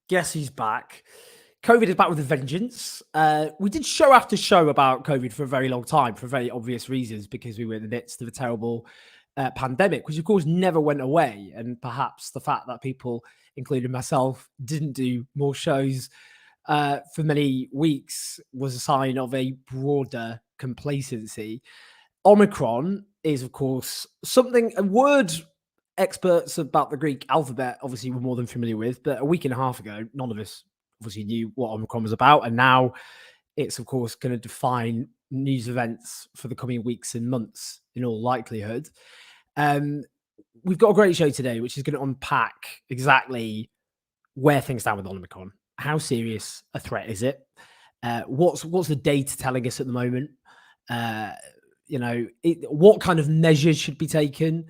Guess who's back? COVID is back with a vengeance. We did show after show about COVID for a very long time for very obvious reasons, because we were in the midst of a terrible pandemic, which of course never went away. And perhaps the fact that people, including myself, didn't do more shows for many weeks was a sign of a broader complacency. Omicron is, of course, a word experts about the Greek alphabet obviously were more than familiar with, but a week and a half ago, none of us obviously knew what Omicron was about. And now it's, of course, going to define news events for the coming weeks and months in all likelihood. We've got a great show today, which is going to unpack exactly where things stand with Omicron. How serious a threat is it? What's the data telling us at the moment? What kind of measures should be taken?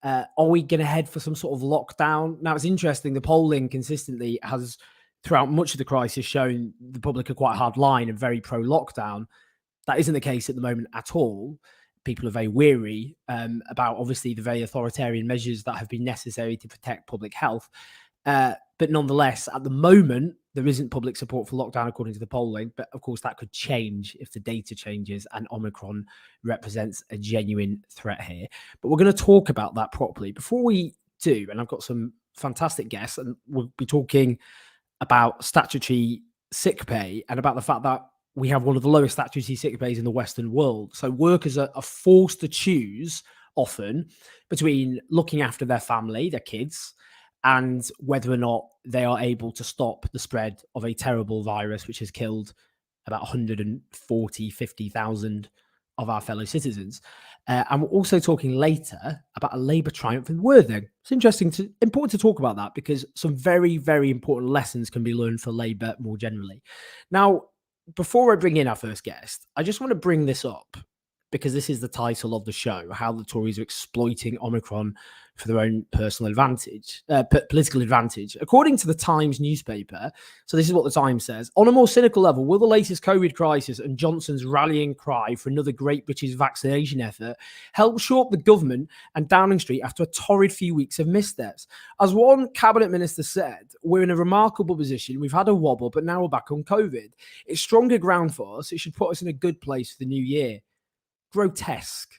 Are we going to head for some sort of lockdown? Now, it's interesting. The polling consistently has, throughout much of the crisis, shown the public are quite hard line and very pro-lockdown. That isn't the case at the moment at all. People are very weary about, obviously, the very authoritarian measures that have been necessary to protect public health. But nonetheless, at the moment, there isn't public support for lockdown according to the polling. But of course, that could change if the data changes and Omicron represents a genuine threat here. But we're going to talk about that properly. Before we do, and I've got some fantastic guests, and we'll be talking about statutory sick pay and about the fact that we have one of the lowest statutory sick pays in the Western world. So workers are forced to choose often between looking after their family, their kids, and whether or not they are able to stop the spread of a terrible virus which has killed about 50,000 of our fellow citizens. And we're also talking later about a Labour triumph in Worthing. It's important to talk about that, because some very, very important lessons can be learned for Labour more generally. Now, before I bring in our first guest, I just want to bring this up because this is the title of the show, how the Tories are exploiting Omicron for their own personal advantage, political advantage. According to the Times newspaper, so this is what the Times says: on a more cynical level, will the latest COVID crisis and Johnson's rallying cry for another great British vaccination effort help shore up the government and Downing Street after a torrid few weeks of missteps? As one cabinet minister said, we're in a remarkable position. We've had a wobble, but now we're back on COVID. It's stronger ground for us. It should put us in a good place for the new year. Grotesque,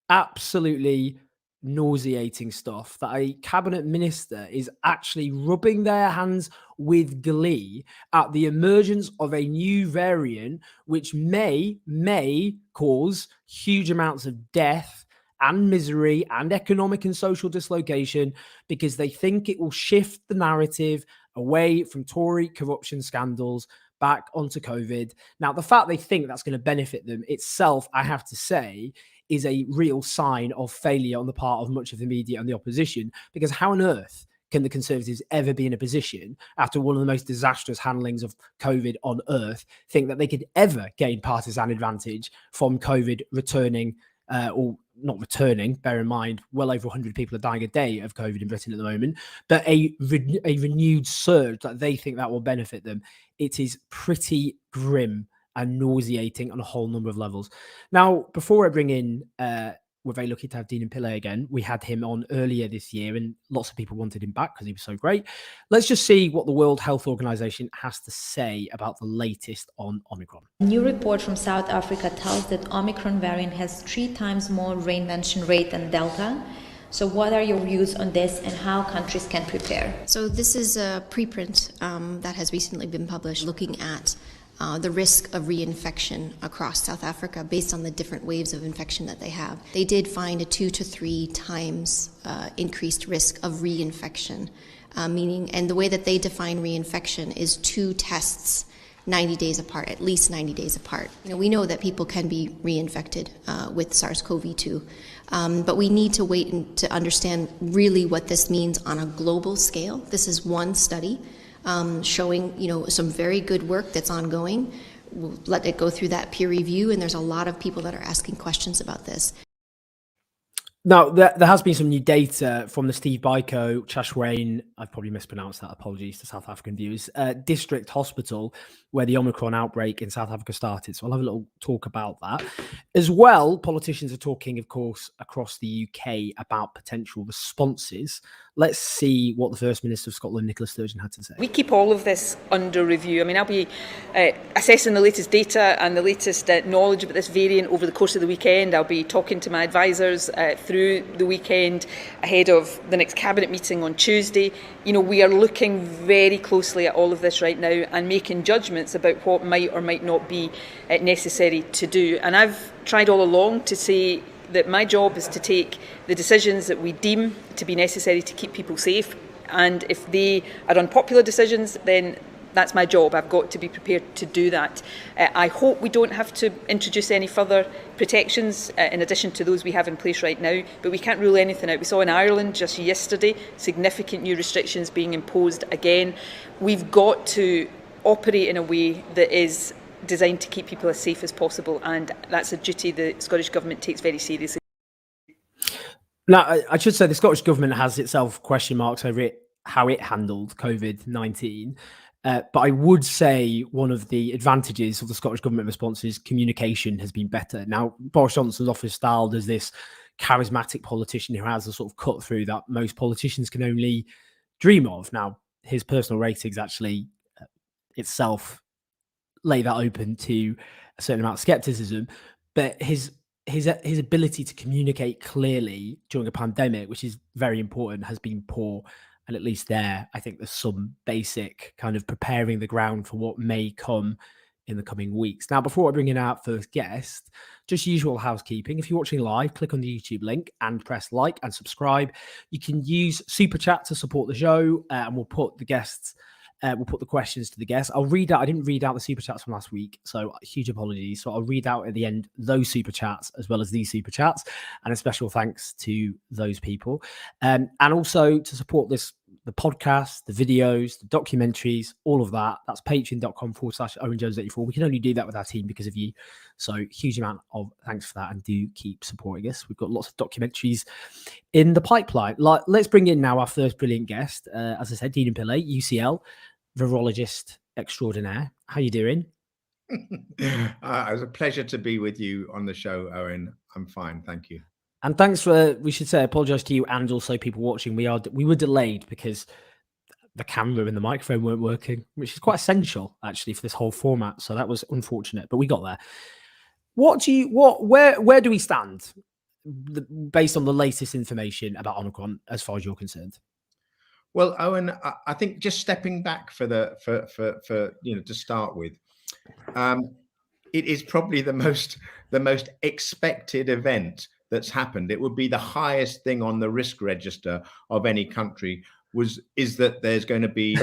absolutely nauseating stuff that a cabinet minister is actually rubbing their hands with glee at the emergence of a new variant which may cause huge amounts of death and misery and economic and social dislocation, because they think it will shift the narrative away from Tory corruption scandals back onto COVID. Now, the fact they think that's going to benefit them itself, I have to say, is a real sign of failure on the part of much of the media and the opposition, because how on earth can the Conservatives ever be in a position, after one of the most disastrous handlings of COVID on earth, think that they could ever gain partisan advantage from COVID returning, or not returning, bear in mind, well over 100 people are dying a day of COVID in Britain at the moment, but a renewed surge that they think that will benefit them. It is pretty grim and nauseating on a whole number of levels. Now, before I bring in, we're very lucky to have Deenan Pillay again. We had him on earlier this year and lots of people wanted him back because he was so great. Let's just see what the World Health Organization has to say about the latest on Omicron. A new report from South Africa tells that Omicron variant has 3 times more reinvention rate than Delta. So what are your views on this and how countries can prepare? So this is a preprint that has recently been published looking at the risk of reinfection across South Africa based on the different waves of infection that they have. They did find a 2 to 3 times increased risk of reinfection, meaning, and the way that they define reinfection is 2 tests 90 days apart, at least 90 days apart. We know that people can be reinfected with SARS-CoV-2, but we need to wait to understand really what this means on a global scale. This is one study showing, some very good work that's ongoing. We'll let it go through that peer review, and there's a lot of people that are asking questions about this. Now, there has been some new data from the Steve Biko, Chashwain, I've probably mispronounced that, apologies to South African viewers, district hospital where the Omicron outbreak in South Africa started. So I'll have a little talk about that. As well, politicians are talking, of course, across the UK about potential responses. Let's see what the First Minister of Scotland, Nicola Sturgeon, had to say. We keep all of this under review. I mean, I'll be assessing the latest data and the latest knowledge about this variant over the course of the weekend. I'll be talking to my advisors through the weekend ahead of the next Cabinet meeting on Tuesday. You know, we are looking very closely at all of this right now and making judgments about what might or might not be necessary to do. And I've tried all along to say that my job is to take the decisions that we deem to be necessary to keep people safe. And if they are unpopular decisions, then that's my job. I've got to be prepared to do that. I hope we don't have to introduce any further protections in addition to those we have in place right now, but we can't rule anything out. We saw in Ireland just yesterday significant new restrictions being imposed again. We've got to operate in a way that is designed to keep people as safe as possible, and that's a duty the Scottish Government takes very seriously. Now, I should say the Scottish Government has itself question marks over how it handled COVID-19. But I would say one of the advantages of the Scottish Government response is communication has been better. Now, Boris Johnson's often styled as this charismatic politician who has a sort of cut through that most politicians can only dream of. Now, his personal ratings actually itself lay that open to a certain amount of skepticism, but his ability to communicate clearly during a pandemic, which is very important, has been poor. And at least there, I think there's some basic kind of preparing the ground for what may come in the coming weeks. Now, before I bring in our first guest, just usual housekeeping. If you're watching live, click on the YouTube link and press like and subscribe. You can use Super Chat to support the show, and we'll put the guests we'll put the questions to the guests. I didn't read out the super chats from last week, so huge apologies. So I'll read out at the end those super chats as well as these super chats, and a special thanks to those people. And also to support the podcast, the videos, the documentaries, all of that. That's patreon.com/OwenJones84. We can only do that with our team because of you. So huge amount of thanks for that, and do keep supporting us. We've got lots of documentaries in the pipeline. Let's bring in now our first brilliant guest. As I said, Deenan Pillay, UCL, virologist extraordinaire. How you doing? It was a pleasure to be with you on the show, Owen. I'm fine, thank you. And thanks for, we should say, apologise to you and also people watching. We were delayed because the camera and the microphone weren't working, which is quite essential actually for this whole format. So that was unfortunate, but we got there. Where do we stand based on the latest information about Omicron as far as you're concerned? Well, Owen, I think just stepping back for to start with, it is probably the most expected event that's happened. It would be the highest thing on the risk register of any country is that there's going to be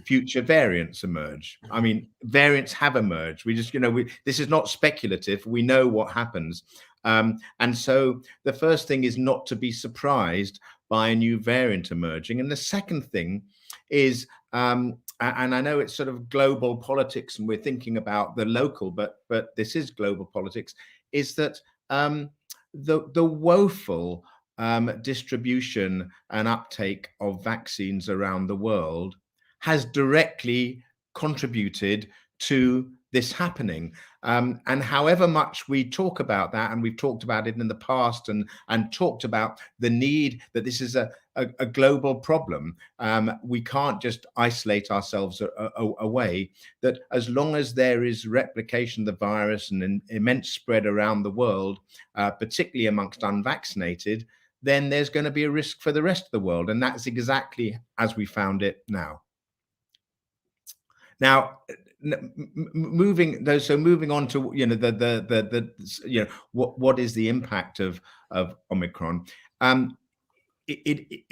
future variants emerge. I mean, variants have emerged. We just, this is not speculative. We know what happens. And so the first thing is not to be surprised by a new variant emerging. And the second thing is, and I know it's sort of global politics and we're thinking about the local, but this is global politics, is that the woeful distribution and uptake of vaccines around the world has directly contributed to this happening. And however much we talk about that, and we've talked about it in the past and talked about the need that this is a global problem, we can't just isolate ourselves away, that as long as there is replication of the virus and an immense spread around the world, particularly amongst unvaccinated, then there's going to be a risk for the rest of the world. And that's exactly as we found it now. Now, moving on to what is the impact of Omicron?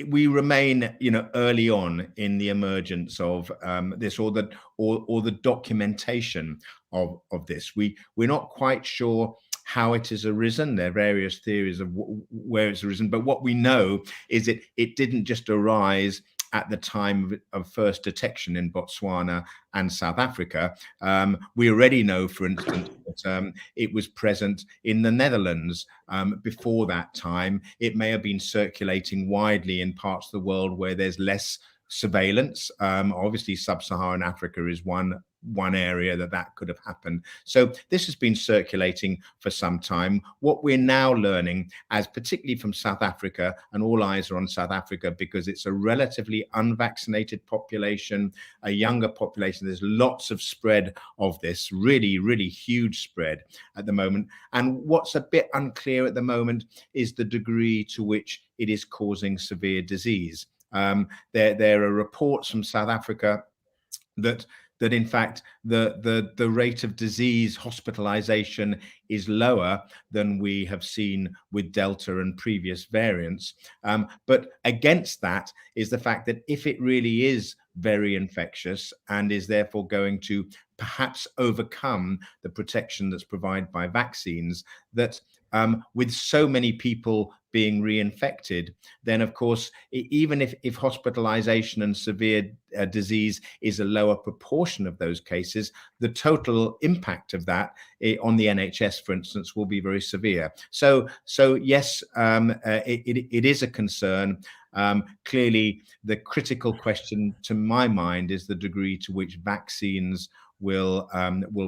We remain early on in the emergence of this or the documentation of this. We're not quite sure how it has arisen. There are various theories of where it's arisen, but what we know is it didn't just arise at the time of first detection in Botswana and South Africa. We already know, for instance, that it was present in the Netherlands before that time. It may have been circulating widely in parts of the world where there's less surveillance. Obviously, sub-Saharan Africa is one area that could have happened. So this has been circulating for some time. What we're now learning, as particularly from South Africa, and all eyes are on South Africa because it's a relatively unvaccinated population, a younger population. There's lots of spread of this, really, really huge spread at the moment. And what's a bit unclear at the moment is the degree to which it is causing severe disease. There are reports from South Africa that in fact the rate of disease hospitalization is lower than we have seen with Delta and previous variants. But against that is the fact that if it really is very infectious and is therefore going to perhaps overcome the protection that's provided by vaccines, that with so many people being reinfected, then of course, even if hospitalization and severe disease is a lower proportion of those cases, the total impact of that on the NHS, for instance, will be very severe. So yes, it is a concern. Clearly, the critical question to my mind is the degree to which vaccines will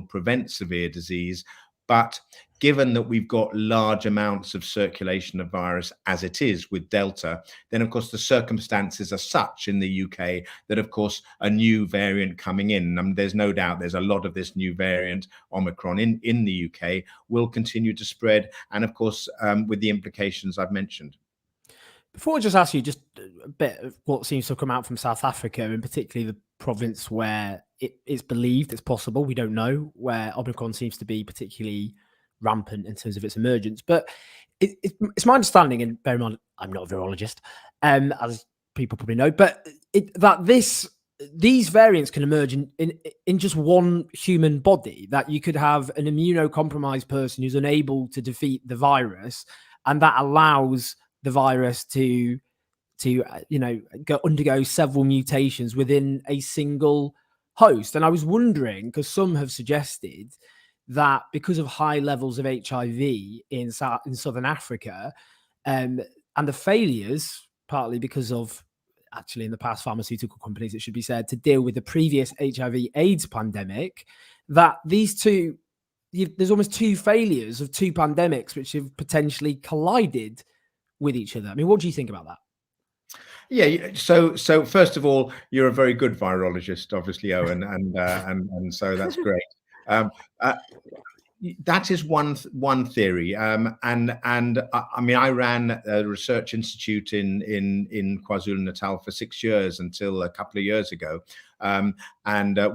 prevent severe disease. But given that we've got large amounts of circulation of virus as it is with Delta, then of course the circumstances are such in the UK that of course a new variant coming in, there's no doubt there's a lot of this new variant Omicron in the UK will continue to spread, and of course with the implications I've mentioned. Before I just ask you just a bit of what seems to have come out from South Africa, and particularly the province where it's believed, it's possible, we don't know, where Omicron seems to be particularly rampant in terms of its emergence. But it's my understanding, and bear in mind, I'm not a virologist, as people probably know, but that these variants can emerge in just one human body, that you could have an immunocompromised person who's unable to defeat the virus, and that allows the virus to undergo several mutations within a single host. And I was wondering, because some have suggested that because of high levels of HIV in Southern Africa, and the failures, partly because of, actually in the past, pharmaceutical companies, it should be said, to deal with the previous HIV/AIDS pandemic, that there's almost two failures of two pandemics which have potentially collided with each other. I mean, what do you think about that? Yeah. So first of all, you're a very good virologist, obviously, Owen, and so that's great. That is one theory, and I mean, I ran a research institute in KwaZulu-Natal for 6 years until a couple of years ago, and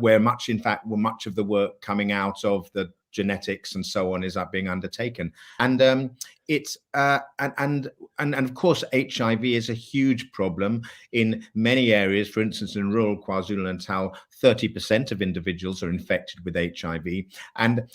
where much of the work coming out of the genetics and so on is being undertaken, and it's and of course HIV is a huge problem in many areas. For instance, in rural KwaZulu-Natal, 30% of individuals are infected with HIV, and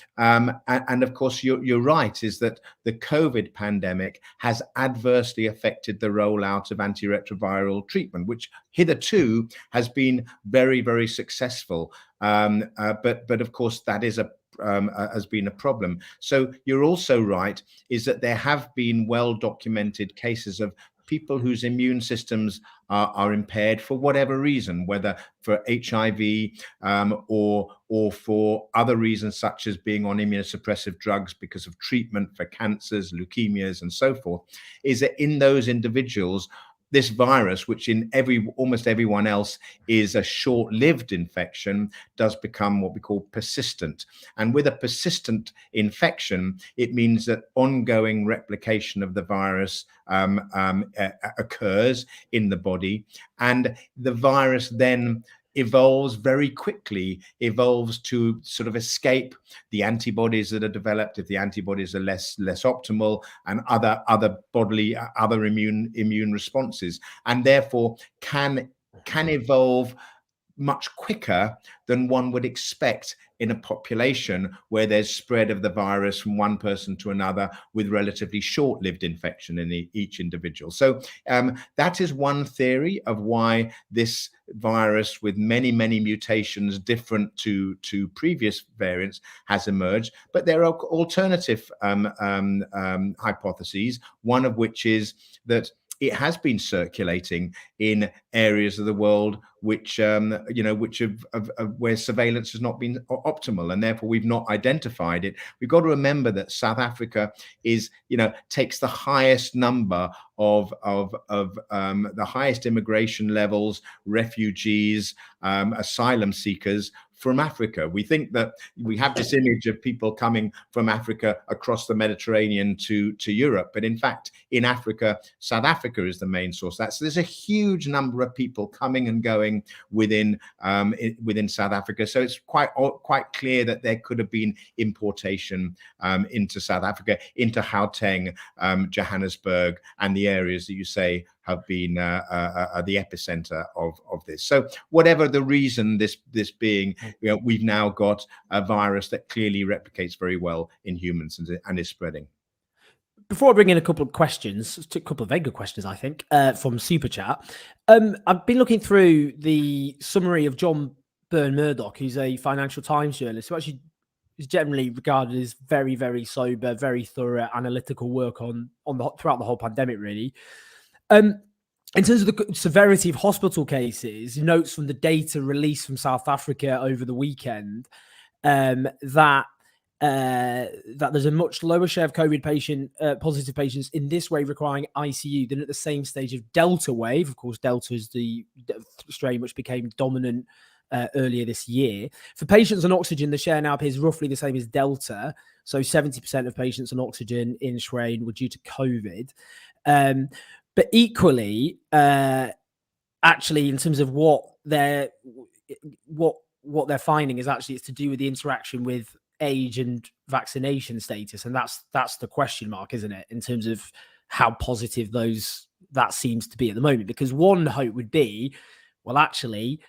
of course you're right, is that the COVID pandemic has adversely affected the rollout of antiretroviral treatment, which hitherto has been very, very successful, but of course that is has been a problem. So you're also right, is that there have been well documented cases of people whose immune systems are impaired for whatever reason, whether for HIV or for other reasons, such as being on immunosuppressive drugs because of treatment for cancers, leukemias, and so forth, is that in those individuals, this virus, which in almost everyone else is a short-lived infection, does become what we call persistent. And with a persistent infection, it means that ongoing replication of the virus occurs in the body, and the virus then evolves very quickly, evolves to sort of escape the antibodies that are developed, if the antibodies are less optimal, and other bodily, other immune responses, and therefore can evolve much quicker than one would expect in a population where there's spread of the virus from one person to another with relatively short-lived infection in each individual. So that is one theory of why this virus, with many, many mutations different to previous variants, has emerged. But there are alternative hypotheses, one of which is that it has been circulating in areas of the world which where surveillance has not been optimal, and therefore we've not identified it. We've got to remember that South Africa takes the highest number of the highest immigration levels, refugees, asylum seekers from Africa. We think that we have this image of people coming from Africa across the Mediterranean to Europe, but in fact, in Africa, South Africa is the main source. So there's a huge number of people coming and going within South Africa. So it's quite clear that there could have been importation into South Africa, into Gauteng, Johannesburg, and the areas that you say have been the epicenter of this. So whatever the reason, this being, we've now got a virus that clearly replicates very well in humans and is spreading. Before I bring in a couple of questions, a couple of very good questions, I think, from Super Chat. I've been looking through the summary of John Byrne-Murdoch, who's a Financial Times journalist, who actually is generally regarded as very, very sober, very thorough, analytical work throughout the whole pandemic, really. In terms of the severity of hospital cases, notes from the data released from South Africa over the weekend that there's a much lower share of COVID positive patients in this wave requiring ICU than at the same stage of Delta wave. Of course, Delta is the strain which became dominant earlier this year. For patients on oxygen, the share now appears roughly the same as Delta. So 70% of patients on oxygen in strain were due to COVID. But equally, actually, in terms of what they're finding is actually it's to do with the interaction with age and vaccination status, and that's the question mark, isn't it, in terms of how positive that seems to be at the moment? Because one hope would be, well, actually,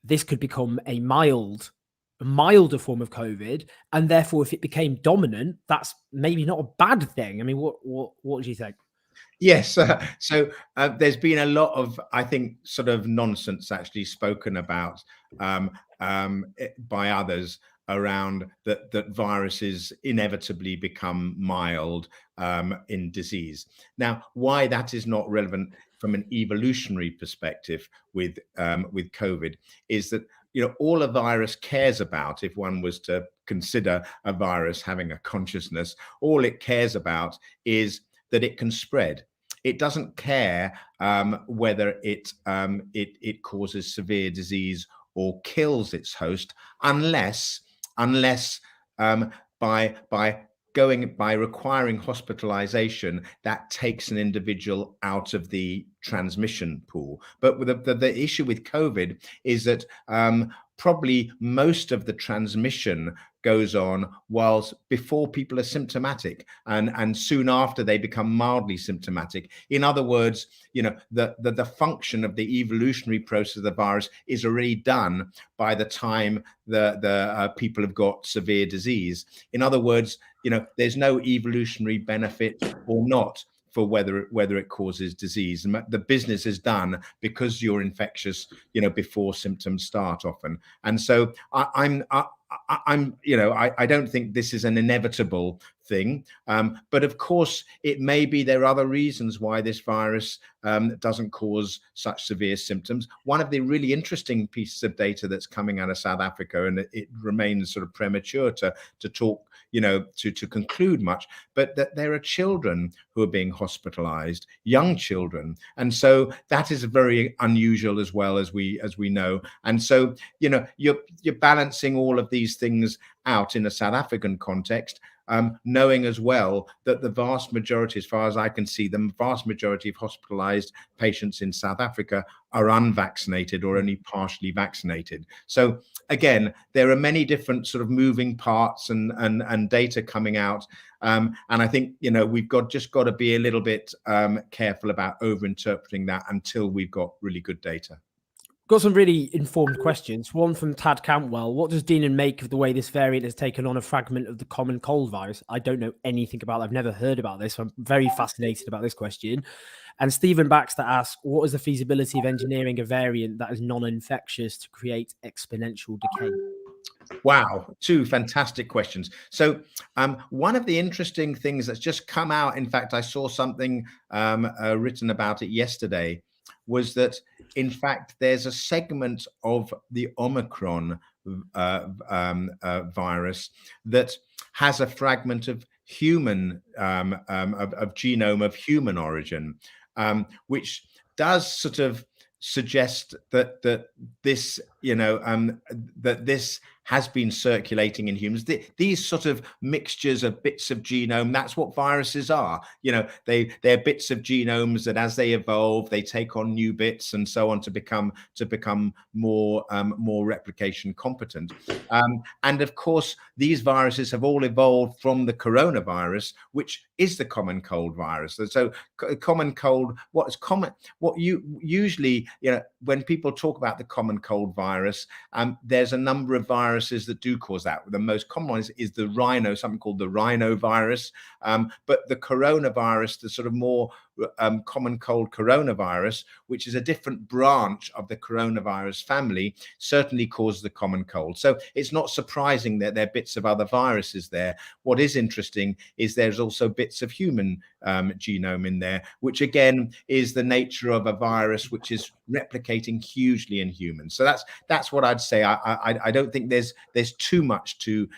this could become a milder form of COVID, and therefore, if it became dominant, that's maybe not a bad thing. I mean, what do you think? Yes. So there's been a lot of, I think, sort of nonsense actually spoken about by others around that viruses inevitably become mild in disease. Now, why that is not relevant from an evolutionary perspective with COVID is that all a virus cares about, if one was to consider a virus having a consciousness, all it cares about is that it can spread. It doesn't care whether it causes severe disease or kills its host, unless by requiring hospitalization, that takes an individual out of the transmission pool. But the issue with COVID is that probably most of the transmission goes on whilst before people are symptomatic, and soon after they become mildly symptomatic. In other words, the function of the evolutionary process of the virus is already done by the time the people have got severe disease. In other words, there's no evolutionary benefit or not for whether it causes disease. And the business is done because you're infectious, before symptoms start often. And so I don't think this is an inevitable thing. But of course, it may be there are other reasons why this virus doesn't cause such severe symptoms. One of the really interesting pieces of data that's coming out of South Africa, and it remains sort of premature to talk, to conclude much, but that there are children who are being hospitalized, young children. And so that is very unusual as well, as we know. And so, you're balancing all of these things out in a South African context, knowing as well that the vast majority, as far as I can see, the vast majority of hospitalized patients in South Africa are unvaccinated or only partially vaccinated. So again, there are many different sort of moving parts and data coming out. And I think, we've just got to be a little bit careful about over-interpreting that until we've got really good data. Got some really informed questions. One from Tad Cantwell. What does Deenan make of the way this variant has taken on a fragment of the common cold virus? I don't know anything about it. I've never heard about this. So I'm very fascinated about this question. And Stephen Baxter asks, what is the feasibility of engineering a variant that is non-infectious to create exponential decay? Wow, two fantastic questions. So one of the interesting things that's just come out, in fact, I saw something written about it yesterday, was that, in fact, there's a segment of the Omicron virus that has a fragment of human, of genome of human origin, which does sort of suggest that this, that this has been circulating in humans. These sort of mixtures of bits of genome, that's what viruses are. They're bits of genomes that, as they evolve, they take on new bits and so on to become more replication competent. And of course, these viruses have all evolved from the coronavirus, which is the common cold virus. So common cold, what you usually, when people talk about the common cold virus, there's a number of viruses that do cause that. The most common one is the rhino, something called the rhinovirus. But the coronavirus, the sort of more common cold coronavirus, which is a different branch of the coronavirus family, certainly causes the common cold. So it's not surprising that there are bits of other viruses there. What is interesting is there's also bits of human genome in there, which again is the nature of a virus which is replicating hugely in humans. So that's what I'd say. I don't think there's too much to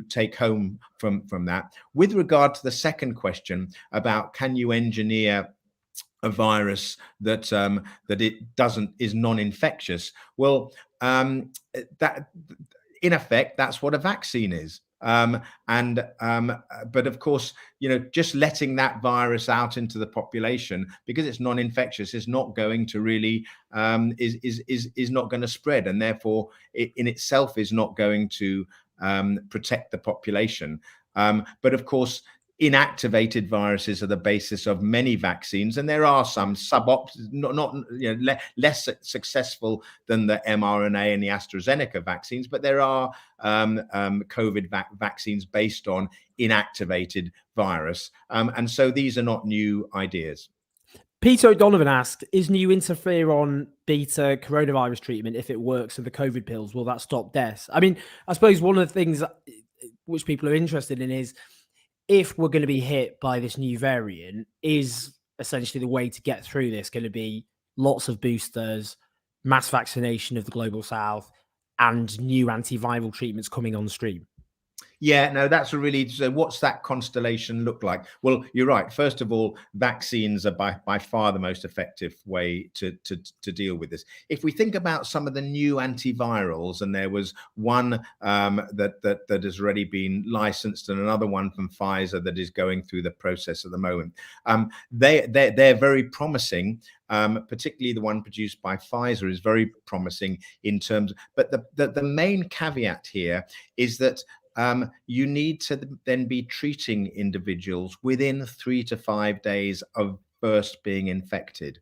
take home from that. With regard to the second question about, can you engineer a virus that is non-infectious? Well, that in effect, that's what a vaccine is. But of course, just letting that virus out into the population, because it's non-infectious, is not going to really is not going to spread, and therefore it in itself is not going to protect the population. But of course, inactivated viruses are the basis of many vaccines, and there are some less successful than the mRNA and the AstraZeneca vaccines, but there are COVID vaccines based on inactivated virus, and so these are not new ideas. Peter O'Donovan asked, is new interferon beta coronavirus treatment, if it works with the COVID pills, will that stop deaths? I mean, I suppose one of the things which people are interested in is, if we're going to be hit by this new variant, is essentially the way to get through this going to be lots of boosters, mass vaccination of the global south, and new antiviral treatments coming on stream? Yeah, no, that's so what's that constellation look like? Well, you're right. First of all, vaccines are by far the most effective way to deal with this. If we think about some of the new antivirals, and there was one that has already been licensed, and another one from Pfizer that is going through the process at the moment, they're very promising. Particularly the one produced by Pfizer is very promising in terms, but the main caveat here is that you need to then be treating individuals within 3 to 5 days of first being infected.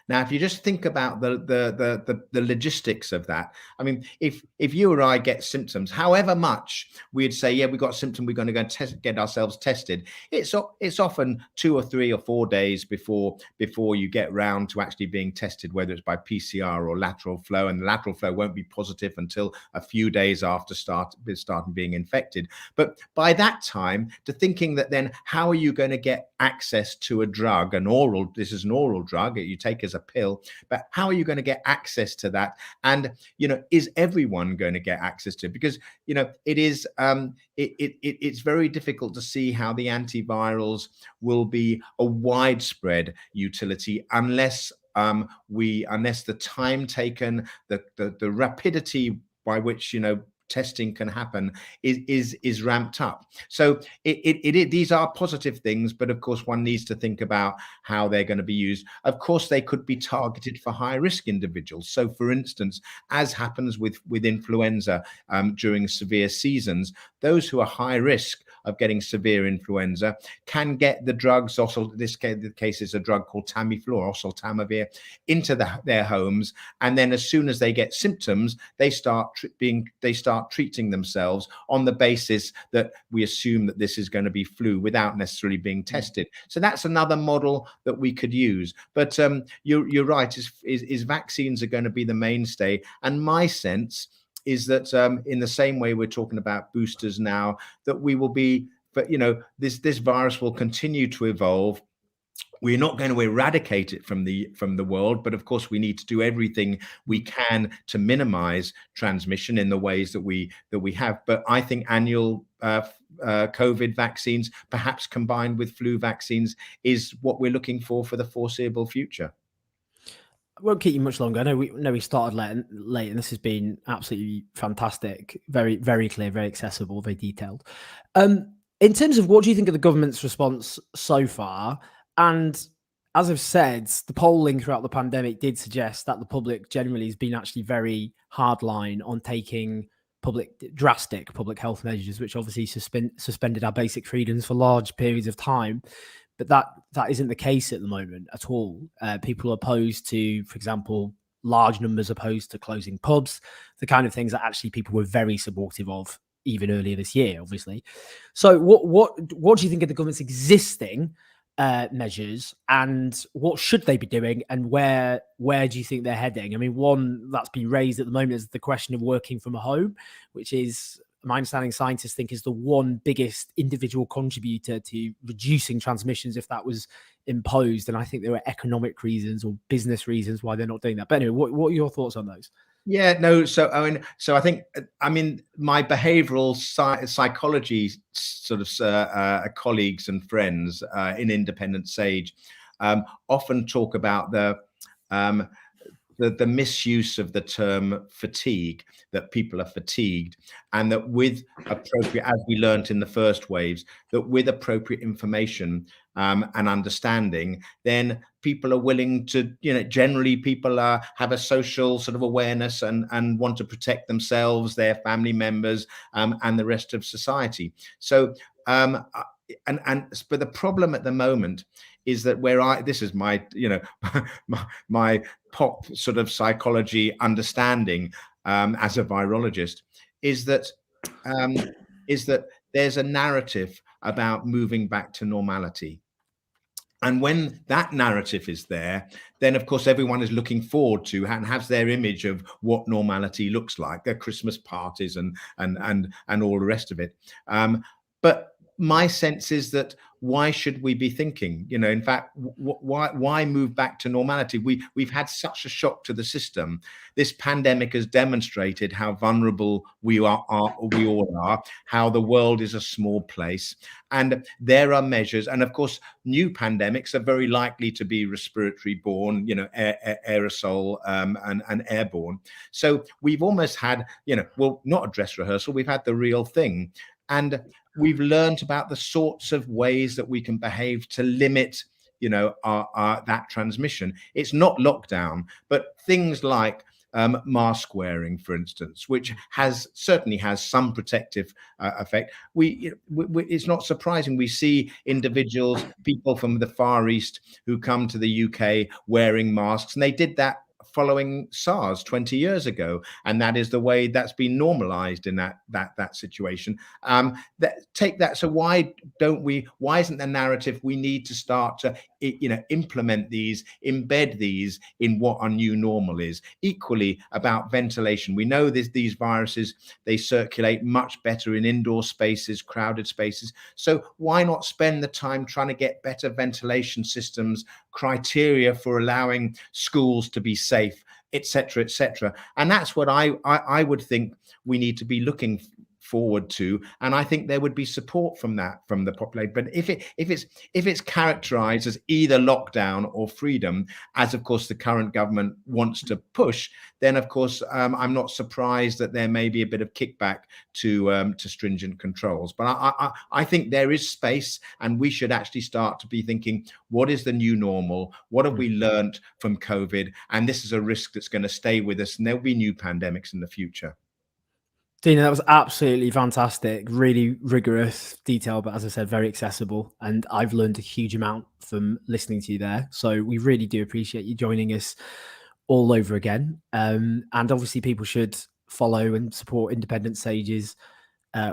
Now, if you just think about the logistics of that, I mean, if you or I get symptoms, however much we'd say, yeah, we've got a symptom, we're going to go and get ourselves tested, it's often 2 or 3 or 4 days before you get round to actually being tested, whether it's by PCR or lateral flow, and the lateral flow won't be positive until a few days after starting being infected. But by that time, to thinking that then how are you going to get access to a drug, this is an oral drug that you take as a pill, but how are you going to get access to that? And is everyone going to get access to it? Because it is it's very difficult to see how the antivirals will be a widespread utility unless the time taken, the rapidity by which testing can happen is ramped up. So these are positive things, but of course one needs to think about how they're going to be used. Of course, they could be targeted for high risk individuals. So for instance, as happens with influenza during severe seasons, those who are high risk of getting severe influenza can get the drugs, also this case is a drug called Tamiflu or oseltamivir, into their homes, and then as soon as they get symptoms, they start treating themselves on the basis that we assume that this is going to be flu without necessarily being tested. So that's another model that we could use. But you're right, is vaccines are going to be the mainstay, and my sense is that in the same way we're talking about boosters now, that we will be, but this virus will continue to evolve. We're not going to eradicate it from the world, but of course we need to do everything we can to minimize transmission in the ways that we have. But I think annual COVID vaccines, perhaps combined with flu vaccines, is what we're looking for the foreseeable future. I won't keep you much longer. I know we started late, and this has been absolutely fantastic. Very, very clear, very accessible, very detailed. In terms of what do you think of the government's response so far? And as I've said, the polling throughout the pandemic did suggest that the public generally has been actually very hardline on taking drastic public health measures, which obviously suspended our basic freedoms for large periods of time. But that isn't the case at the moment at all. People are opposed to, for example, large numbers opposed to closing pubs, the kind of things that actually people were very supportive of even earlier this year, obviously. So what do you think of the government's existing measures, and what should they be doing, and where do you think they're heading? I mean, one that's been raised at the moment is the question of working from home, which is, my understanding, scientists think is the one biggest individual contributor to reducing transmissions if that was imposed. And I think there were economic reasons or business reasons why they're not doing that. But anyway, what are your thoughts on those? Yeah, no. So I think my behavioural psychology sort of colleagues and friends in Independent Sage often talk about the misuse of the term fatigue, that people are fatigued, and that with appropriate, as we learnt in the first waves, that with appropriate information and understanding, then people are willing to, generally people have a social sort of awareness and want to protect themselves, their family members, and the rest of society. So, but the problem at the moment is that this is my, my pop sort of psychology understanding as a virologist, is that there's a narrative about moving back to normality. And when that narrative is there, then of course everyone is looking forward to and has their image of what normality looks like, their Christmas parties and all the rest of it. But my sense is that why should we be thinking, in fact, why move back to normality? We've had such a shock to the system. This pandemic has demonstrated how vulnerable we all are, how the world is a small place. And there are measures. And of course, new pandemics are very likely to be respiratory borne, aerosol and airborne. So we've almost had, not a dress rehearsal, we've had the real thing. And we've learned about the sorts of ways that we can behave to limit, that transmission. It's not lockdown, but things like mask wearing, for instance, which certainly has some protective effect. It's not surprising we see individuals, people from the Far East who come to the UK wearing masks, and they did that following SARS 20 years ago, and that is the way that's been normalized in that situation. So why isn't the narrative we need to start to implement these, embed these in what our new normal is? Equally about ventilation, we know these viruses, they circulate much better in indoor spaces, crowded spaces. So why not spend the time trying to get better ventilation systems, criteria for allowing schools to be safe, etc., etc. And that's what I would think we need to be looking forward to, and I think there would be support from the population. But if it's characterized as either lockdown or freedom, as of course the current government wants to push, then of course I'm not surprised that there may be a bit of kickback to stringent controls. But I think there is space, and we should actually start to be thinking, what is the new normal? What have we learned from COVID? And this is a risk that's going to stay with us, and there'll be new pandemics in the future. Deenan, that was absolutely fantastic, really rigorous, detailed, but as I said, very accessible. And I've learned a huge amount from listening to you there. So we really do appreciate you joining us all over again. And obviously people should follow and support Independent Sage's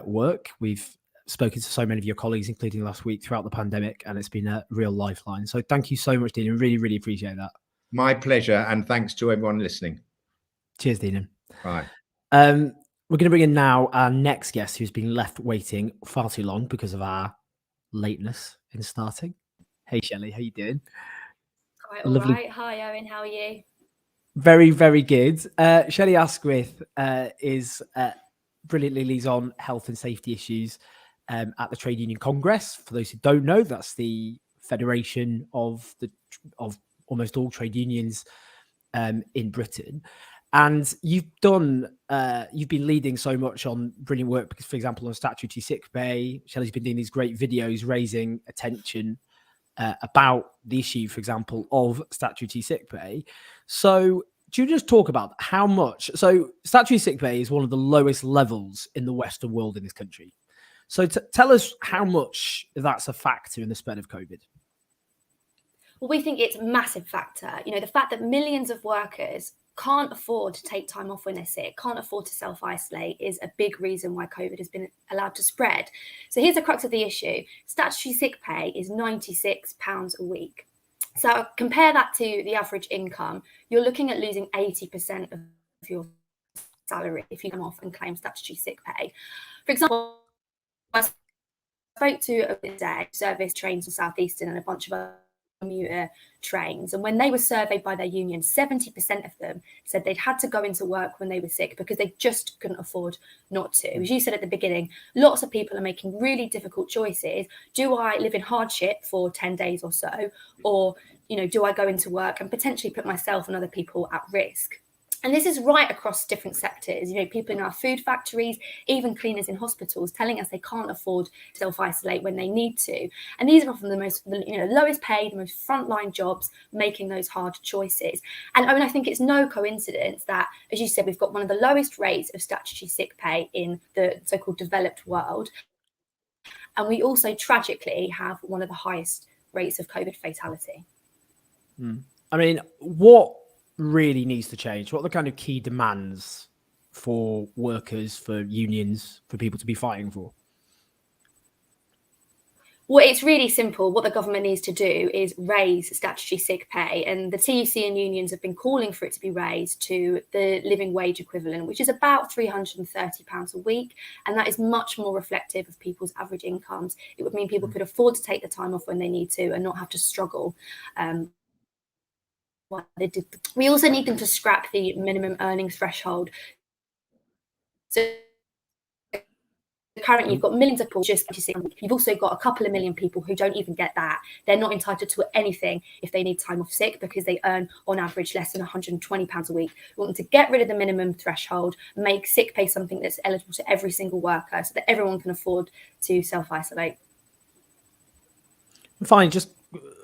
work. We've spoken to so many of your colleagues, including last week throughout the pandemic, and it's been a real lifeline. So thank you so much, Deenan. Really, really appreciate that. My pleasure. And thanks to everyone listening. Cheers, Deenan. Bye. We're going to bring in now our next guest, who's been left waiting far too long because of our lateness in starting. Hey, Shelly, how you doing? Quite all right. Hi, Owen. How are you? Very, very good. Shelly Asquith is brilliantly leads on health and safety issues at the Trade Union Congress. For those who don't know, that's the federation of almost all trade unions in Britain. And you've been leading so much on brilliant work, because, for example, on statutory sick pay, Shelley's been doing these great videos raising attention about the issue, for example, of statutory sick pay. So do you just talk about how much? So statutory sick pay is one of the lowest levels in the Western world in this country. So tell us how much that's a factor in the spread of COVID. Well, we think it's a massive factor. The fact that millions of workers can't afford to take time off when they're sick, can't afford to self-isolate, is a big reason why COVID has been allowed to spread. So here's the crux of the issue. Statutory sick pay is £96 a week. So compare that to the average income. You're looking at losing 80% of your salary if you come off and claim statutory sick pay. For example, I spoke to a service trains in South Eastern and a bunch of other commuter trains, and when they were surveyed by their union, 70% of them said they'd had to go into work when they were sick because they just couldn't afford not to. As you said at the beginning, lots of people are making really difficult choices. Do I live in hardship for 10 days or so, or do I go into work and potentially put myself and other people at risk? And this is right across different sectors. People in our food factories, even cleaners in hospitals, telling us they can't afford to self-isolate when they need to. And these are often the most, lowest paid, the most frontline jobs, making those hard choices. And I think it's no coincidence that, as you said, we've got one of the lowest rates of statutory sick pay in the so-called developed world. And we also tragically have one of the highest rates of COVID fatality. I mean, what really needs to change? What are the kind of key demands for workers, for unions, for people to be fighting for? Well, it's really simple. What the government needs to do is raise statutory sick pay, and the TUC and unions have been calling for it to be raised to the living wage equivalent, which is about £330 a week, and that is much more reflective of people's average incomes. It would mean people could afford to take the time off when they need to and not have to struggle. We also need them to scrap the minimum earnings threshold. So currently you've got millions of people just you've also got a couple of million people who don't even get that. They're not entitled to anything if they need time off sick because they earn on average less than £120 a week. We want them to get rid of the minimum threshold, make sick pay something that's eligible to every single worker so that everyone can afford to self-isolate. Fine, just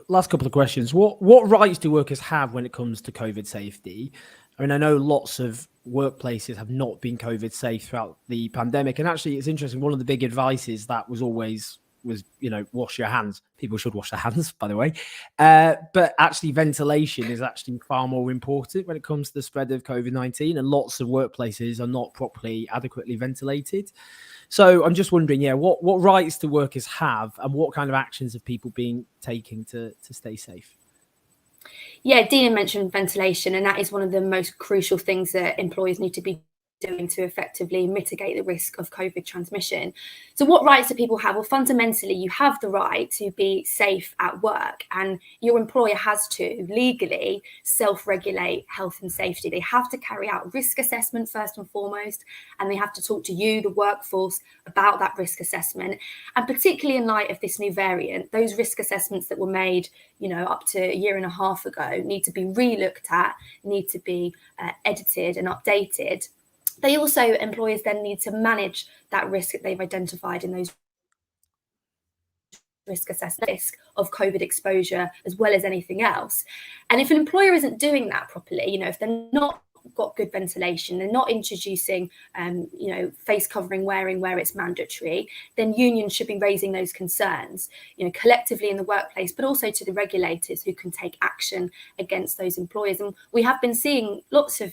last couple of questions. What rights do workers have when it comes to COVID safety? I mean, I know lots of workplaces have not been COVID safe throughout the pandemic. And actually, it's interesting. One of the big advices that was always wash your hands. People should wash their hands, by the way. But actually, ventilation is actually far more important when it comes to the spread of COVID-19. And lots of workplaces are not properly, adequately ventilated. So I'm just wondering, what rights do workers have, and what kind of actions have people been taking to stay safe? Yeah, Deenan mentioned ventilation, and that is one of the most crucial things that employers need to be doing to effectively mitigate the risk of COVID transmission. So what rights do people have? Well, fundamentally, you have the right to be safe at work, and your employer has to legally self-regulate health and safety. They have to carry out risk assessment first and foremost, and they have to talk to you, the workforce, about that risk assessment. And particularly in light of this new variant, those risk assessments that were made, up to a year and a half ago need to be re-looked at, need to be edited and updated. They also, employers then need to manage that risk that they've identified in those risk assessment, risk of COVID exposure, as well as anything else. And if an employer isn't doing that properly, if they're not got good ventilation, they're not introducing, face covering wearing where it's mandatory, then unions should be raising those concerns, collectively in the workplace, but also to the regulators who can take action against those employers. And we have been seeing lots of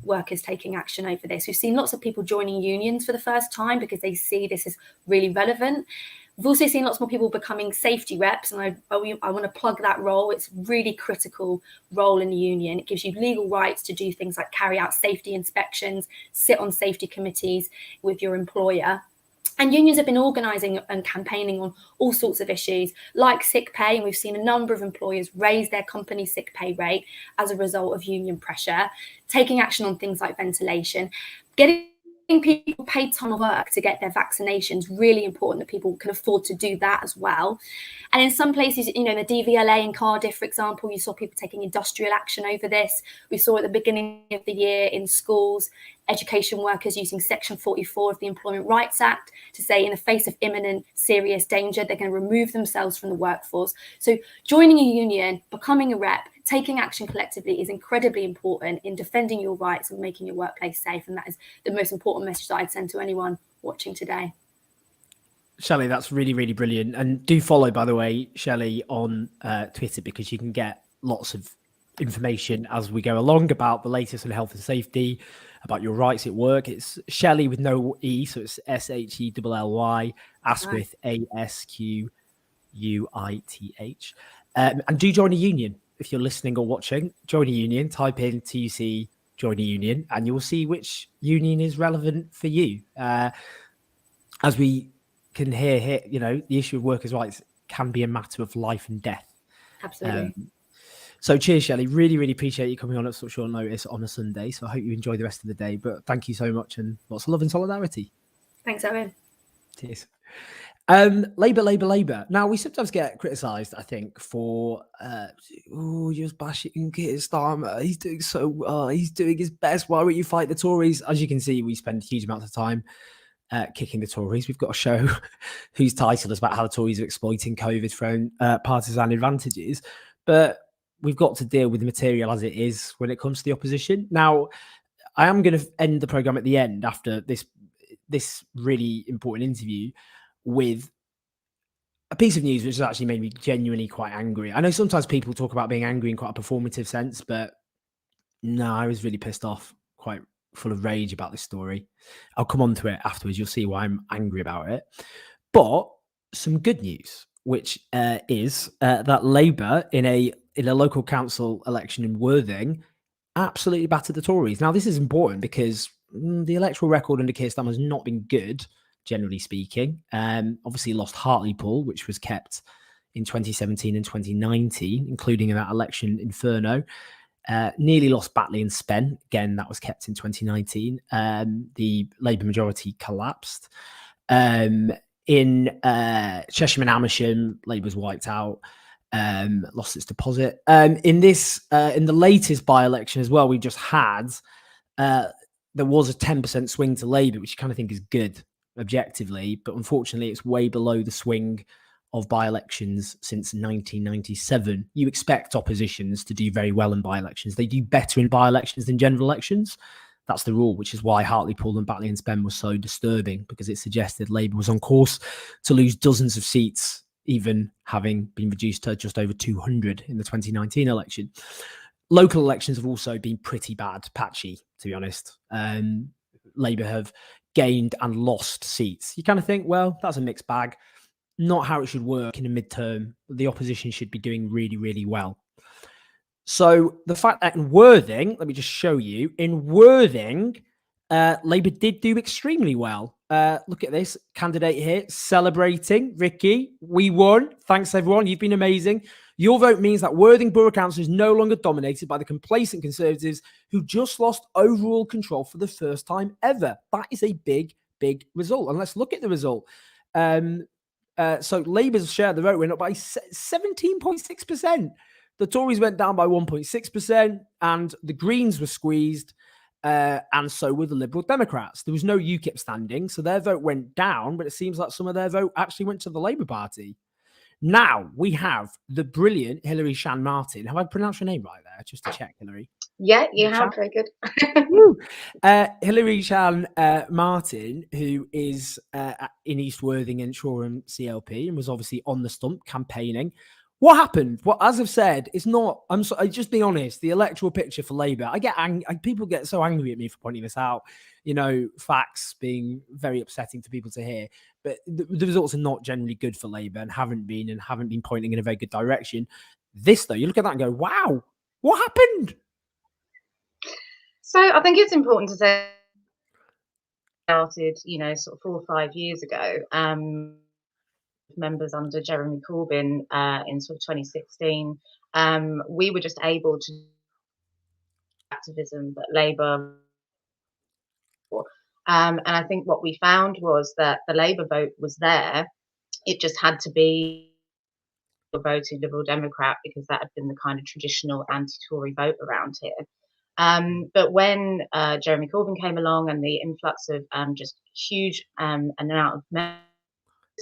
workers taking action over this. We've seen lots of people joining unions for the first time because they see this as really relevant. We've also seen lots more people becoming safety reps, and I want to plug that role. It's a really critical role in the union. It gives you legal rights to do things like carry out safety inspections, sit on safety committees with your employer. And unions have been organising and campaigning on all sorts of issues like sick pay, and we've seen a number of employers raise their company sick pay rate as a result of union pressure, taking action on things like ventilation, getting people paid time of work to get their vaccinations. Really important that people can afford to do that as well. And in some places, in the DVLA in Cardiff, for example, you saw people taking industrial action over this. We saw at the beginning of the year in schools, education workers using Section 44 of the Employment Rights Act to say in the face of imminent serious danger, they're going to remove themselves from the workforce. So joining a union, becoming a rep, taking action collectively is incredibly important in defending your rights and making your workplace safe. And that is the most important message that I'd send to anyone watching today. Shelly, that's really, really brilliant. And do follow, by the way, Shelly on Twitter, because you can get lots of information as we go along about the latest on health and safety, about your rights at work. It's Shelly with no E, so it's Shelly, Asquith, Asquith. And do join a union. If you're listening or watching, join a union, type in TUC, join a union, and you'll see which union is relevant for you. As we can hear here, the issue of workers' rights can be a matter of life and death. Absolutely. So cheers, Shelly. Really, really appreciate you coming on at such short notice on a Sunday. So I hope you enjoy the rest of the day. But thank you so much, and lots of love and solidarity. Thanks, Owen. Cheers. Labour. Now, we sometimes get criticised, I think, for you're bashing Keir Starmer. He's doing so well. He's doing his best. Why won't you fight the Tories? As you can see, we spend huge amounts of time kicking the Tories. We've got a show whose title is about how the Tories are exploiting COVID for own partisan advantages. But we've got to deal with the material as it is when it comes to the opposition. Now, I am going to end the programme at the end after this really important interview with a piece of news which has actually made me genuinely quite angry. I know sometimes people talk about being angry in quite a performative sense, but no, I was really pissed off, quite full of rage about this story. I'll come on to it afterwards. You'll see why I'm angry about it. But some good news, which is that Labour in a local council election in Worthing absolutely battered the Tories. Now, this is important because the electoral record under Keir Starmer has not been good, generally speaking. Obviously lost Hartlepool, which was kept in 2017 and 2019, including in that election inferno. Nearly lost Batley and Spen. Again, that was kept in 2019. The Labour majority collapsed. In Chesham and Amersham, Labour's wiped out. Lost its deposit. In the latest by-election as well, we just had, there was a 10% swing to Labour, which you kind of think is good objectively, but unfortunately it's way below the swing of by-elections since 1997. You expect oppositions to do very well in by-elections. They do better in by-elections than general elections. That's the rule, which is why Hartlepool and Batley and Spen was so disturbing, because it suggested Labour was on course to lose dozens of seats, even having been reduced to just over 200 in the 2019 election. Local elections have also been pretty bad, patchy, to be honest. Labour have gained and lost seats. You kind of think, well, that's a mixed bag. Not how it should work in a midterm. The opposition should be doing really, really well. So the fact that in Worthing, let me just show you, in Worthing, Labour did do extremely well. Look at this candidate here celebrating. Ricky, we won. Thanks, everyone. You've been amazing. Your vote means that Worthing Borough Council is no longer dominated by the complacent Conservatives who just lost overall control for the first time ever. That is a big, big result. And let's look at the result. So Labour's share of the vote went up by 17.6%. The Tories went down by 1.6%, and the Greens were squeezed, and so were the Liberal Democrats. There was no UKIP standing, so their vote went down, but it seems like some of their vote actually went to the Labour Party. Now we have the brilliant Hilary Schan-Martyn. Have I pronounced your name right there? Just to check, Hilary. Yeah, you have. Very good. Hilary Schan-Martyn, who is in East Worthing and Shoreham CLP and was obviously on the stump campaigning. What happened? Well, as I've said, it's not. I'm just being honest. The electoral picture for Labour, people get so angry at me for pointing this out. You know, facts being very upsetting for people to hear, but the results are not generally good for Labour and haven't been pointing in a very good direction. This, though, you look at that and go, "Wow, what happened?" So I think it's important to say, started, sort of 4 or 5 years ago. Members under Jeremy Corbyn in sort of 2016, we were just able to activism that Labour. And I think what we found was that the Labour vote was there. It just had to be a voting Liberal Democrat because that had been the kind of traditional anti-Tory vote around here. But when Jeremy Corbyn came along and the influx of just huge amount of men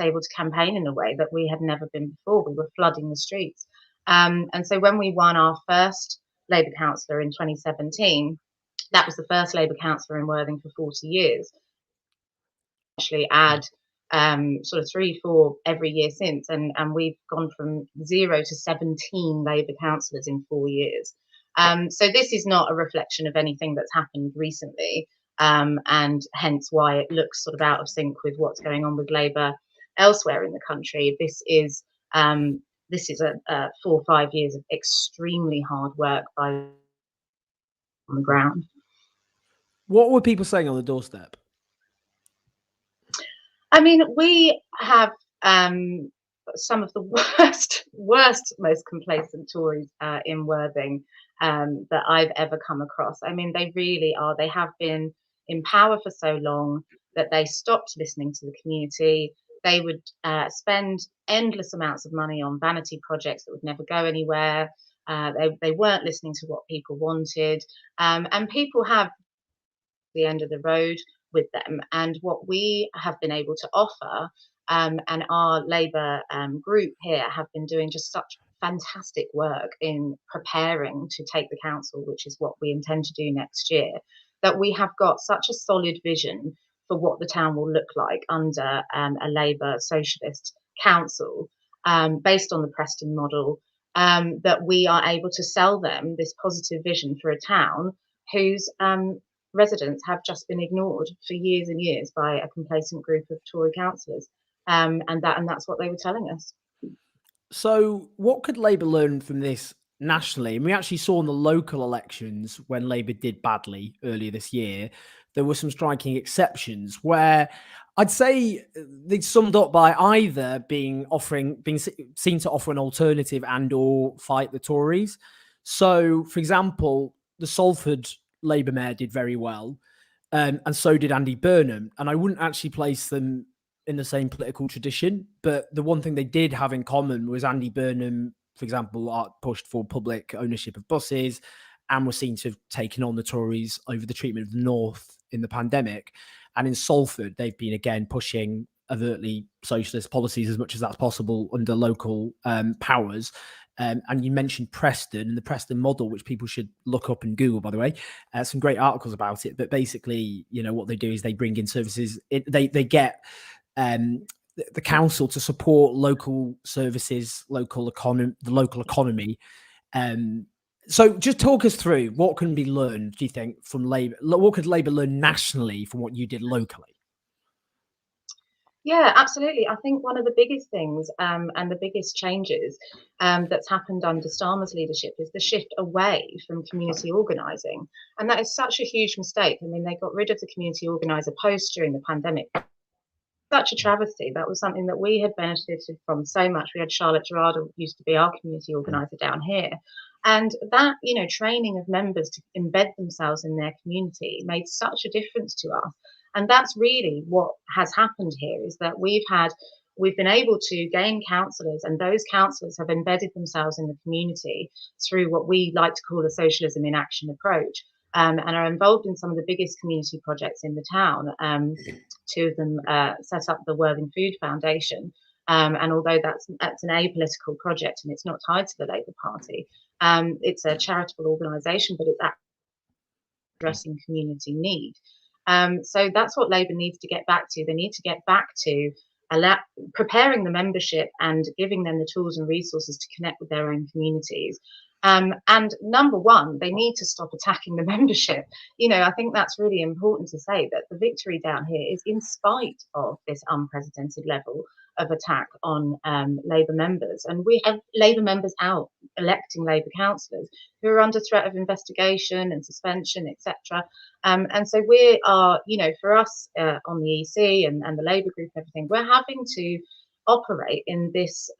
able to campaign in a way that we had never been before, we were flooding the streets. And so when we won our first Labour councillor in 2017, that was the first Labour councillor in Worthing for 40 years. Actually add sort of 3-4 every year since, and we've gone from 0 to 17 Labour councillors in 4 years. So this is not a reflection of anything that's happened recently, and hence why it looks sort of out of sync with what's going on with Labour elsewhere in the country. This is a 4 or 5 years of extremely hard work on the ground. What were people saying on the doorstep? I mean, we have some of the worst, most complacent Tories in Worthing that I've ever come across. I mean, they really are. They have been in power for so long that they stopped listening to the community. They would spend endless amounts of money on vanity projects that would never go anywhere. They weren't listening to what people wanted. And people have the end of the road with them. And what we have been able to offer, and our Labour group here have been doing just such fantastic work in preparing to take the council, which is what we intend to do next year, that we have got such a solid vision for what the town will look like under a Labour socialist council, based on the Preston model, that we are able to sell them this positive vision for a town whose residents have just been ignored for years and years by a complacent group of Tory councillors, and that's what they were telling us. So, what could Labour learn from this nationally? And we actually saw in the local elections when Labour did badly earlier this year, there were some striking exceptions where I'd say they summed up by either being seen to offer an alternative and/or fight the Tories. So, for example, the Salford Labour mayor did very well, and so did Andy Burnham. And I wouldn't actually place them in the same political tradition, but the one thing they did have in common was Andy Burnham, for example, pushed for public ownership of buses and was seen to have taken on the Tories over the treatment of the North in the pandemic. And in Salford, they've been again pushing overtly socialist policies as much as that's possible under local powers. And you mentioned Preston and the Preston model, which people should look up and Google, by the way. Some great articles about it. But basically, what they do is they bring in services. They get the council to support local services, the local economy. So just talk us through what can be learned, do you think, from Labour? What could Labour learn nationally from what you did locally? Yeah, absolutely. I think one of the biggest things and the biggest changes that's happened under Starmer's leadership is the shift away from community organising. And that is such a huge mistake. I mean, they got rid of the community organiser post during the pandemic. Such a travesty. That was something that we had benefited from so much. We had Charlotte Gerard, who used to be our community organiser down here. And that, training of members to embed themselves in their community made such a difference to us. And that's really what has happened here, is that we've been able to gain councillors, and those councillors have embedded themselves in the community through what we like to call a socialism in action approach, and are involved in some of the biggest community projects in the town. Two of them set up the Worthing Food Foundation, and although that's an apolitical project and it's not tied to the Labour Party, it's a charitable organisation, but it's addressing community need. So that's what Labour needs to get back to. They need to get back to preparing the membership and giving them the tools and resources to connect with their own communities. And number one, they need to stop attacking the membership. I think that's really important to say, that the victory down here is in spite of this unprecedented level of attack on Labour members. And we have Labour members out electing Labour councillors who are under threat of investigation and suspension, etc. And so we are, for us on the EC and the Labour group and everything, we're having to operate in this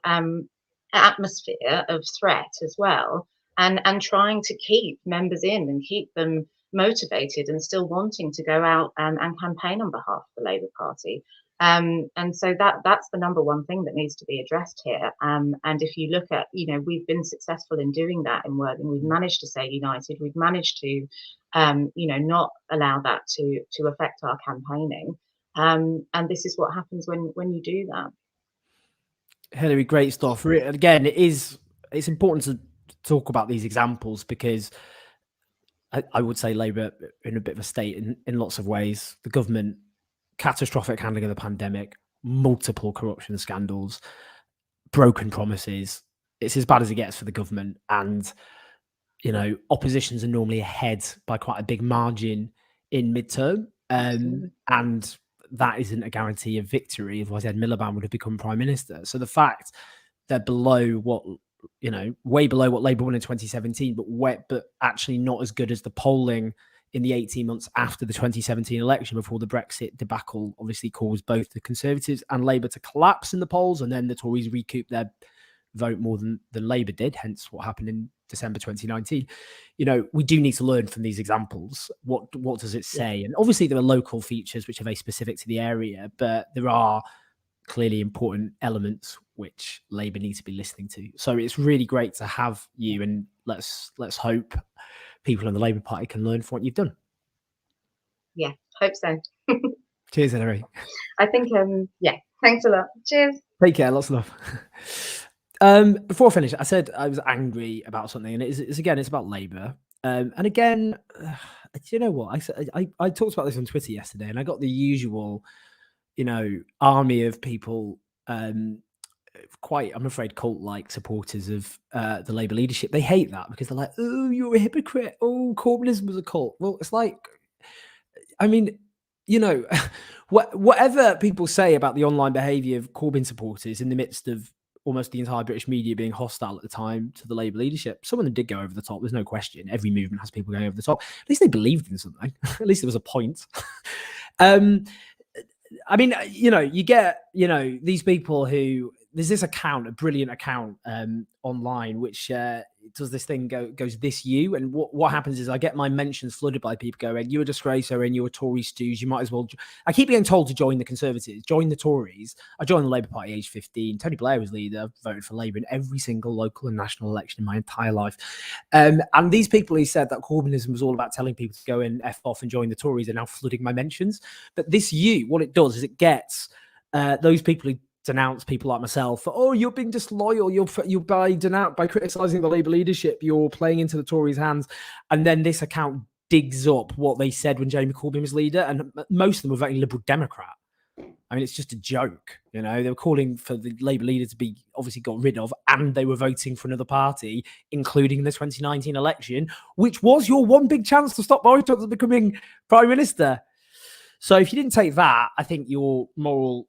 atmosphere of threat as well, and trying to keep members in and keep them motivated and still wanting to go out and campaign on behalf of the Labour Party. And so that's the number one thing that needs to be addressed here. And if you look at, we've been successful in doing that in Worthing. We've managed to stay united. We've managed to, not allow that to affect our campaigning. And this is what happens when you do that. Hilary, great stuff. Again, it's important to talk about these examples, because I would say Labour in a bit of a state in lots of ways. The government, catastrophic handling of the pandemic, multiple corruption scandals, broken promises. It's as bad as it gets for the government. And, oppositions are normally ahead by quite a big margin in midterm. And that isn't a guarantee of victory. Otherwise, Ed Miliband would have become Prime Minister. So the fact they're below what, way below what Labour won in 2017, but actually not as good as the polling in the 18 months after the 2017 election, before the Brexit debacle obviously caused both the Conservatives and Labour to collapse in the polls, and then the Tories recouped their vote more than Labour did, hence what happened in December 2019. We do need to learn from these examples. What does it say? And obviously there are local features which are very specific to the area, but there are clearly important elements which Labour need to be listening to. So it's really great to have you, and let's hope people in the Labour Party can learn from what you've done. Yeah, hope so. Cheers, Hilary. I think, thanks a lot. Cheers. Take care. Lots of love. Before I finish, I said I was angry about something, and it's about Labour. And again, do you know what? I talked about this on Twitter yesterday, and I got the usual, army of people, quite, I'm afraid, cult-like supporters of the Labour leadership. They hate that because they're like, oh, you're a hypocrite. Oh, Corbynism was a cult. Well, it's like, whatever people say about the online behaviour of Corbyn supporters in the midst of almost the entire British media being hostile at the time to the Labour leadership, some of them did go over the top. There's no question. Every movement has people going over the top. At least they believed in something. At least there was a point. You get, these people who, there's this account, a brilliant account online, which does this thing, goes this you. And what happens is I get my mentions flooded by people going, you're a disgrace, Owen, you're a Tory stooge, you might as well. I keep getting told to join the Conservatives, join the Tories. I joined the Labour Party age 15. Tony Blair was leader. I voted for Labour in every single local and national election in my entire life. And these people who said that Corbynism was all about telling people to go and F off and join the Tories are now flooding my mentions. But this you, what it does is it gets those people who denounce people like myself for, oh, you're being disloyal, you're by criticizing the Labour leadership, you're playing into the Tories' hands. And then this account digs up what they said when Jeremy Corbyn was leader, and most of them were voting Liberal Democrat. It's just a joke. They were calling for the Labour leader to be obviously got rid of, and they were voting for another party, including the 2019 election, which was your one big chance to stop Boris Johnson becoming Prime Minister. So if you didn't take that, I think your moral